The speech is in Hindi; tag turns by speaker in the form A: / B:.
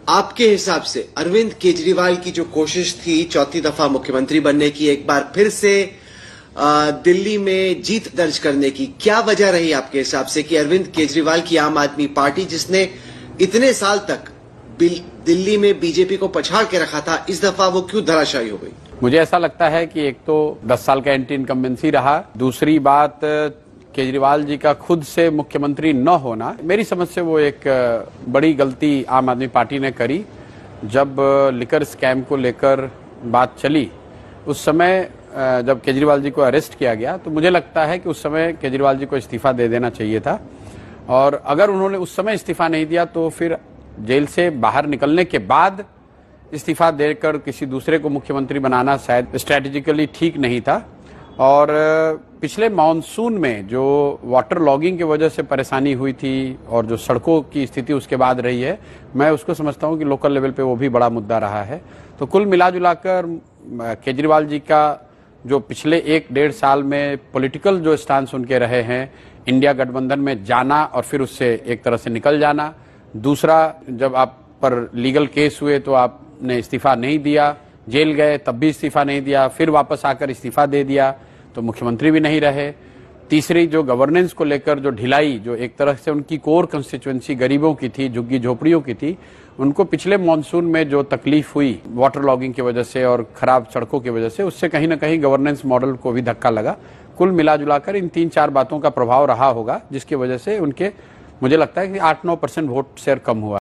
A: आपके हिसाब से अरविंद केजरीवाल की जो कोशिश थी चौथी दफा मुख्यमंत्री बनने की, एक बार फिर से दिल्ली में जीत दर्ज करने की, क्या वजह रही आपके हिसाब से कि अरविंद केजरीवाल की आम आदमी पार्टी, जिसने इतने साल तक दिल्ली में बीजेपी को पछाड़ के रखा था, इस दफा वो क्यों धराशायी हो गई?
B: मुझे ऐसा लगता है कि एक तो 10 साल का एंटी इनकम्बेंसी रहा, दूसरी बात केजरीवाल जी का खुद से मुख्यमंत्री न होना, मेरी समझ से वो एक बड़ी गलती आम आदमी पार्टी ने करी। जब लिकर स्कैम को लेकर बात चली, उस समय जब केजरीवाल जी को अरेस्ट किया गया, तो मुझे लगता है कि उस समय केजरीवाल जी को इस्तीफा दे देना चाहिए था। और अगर उन्होंने उस समय इस्तीफा नहीं दिया तो फिर जेल से बाहर निकलने के बाद इस्तीफा देकर किसी दूसरे को मुख्यमंत्री बनाना शायद स्ट्रैटेजिकली ठीक नहीं था। और पिछले मॉनसून में जो वाटर लॉगिंग की वजह से परेशानी हुई थी और जो सड़कों की स्थिति उसके बाद रही है, मैं उसको समझता हूं कि लोकल लेवल पे वो भी बड़ा मुद्दा रहा है। तो कुल मिलाजुलाकर केजरीवाल जी का जो पिछले 1-1.5 साल में पॉलिटिकल जो स्टांस उनके रहे हैं, इंडिया गठबंधन में जाना और फिर उससे एक तरह से निकल जाना, दूसरा जब आप पर लीगल केस हुए तो आपने इस्तीफा नहीं दिया, जेल गए तब भी इस्तीफा नहीं दिया, फिर वापस आकर इस्तीफा दे दिया तो मुख्यमंत्री भी नहीं रहे, तीसरी जो गवर्नेंस को लेकर जो ढिलाई, जो एक तरह से उनकी कोर कंस्टिट्यूएंसी गरीबों की थी, झुग्गी झोपड़ियों की थी, उनको पिछले मॉनसून में जो तकलीफ हुई वाटर लॉगिंग की वजह से और खराब सड़कों की वजह से, उससे कहीं ना कहीं गवर्नेंस मॉडल को भी धक्का लगा। कुल मिलाजुलाकर इन 3-4 बातों का प्रभाव रहा होगा, जिसकी वजह से उनके, मुझे लगता है कि 8-9% वोट शेयर कम हुआ।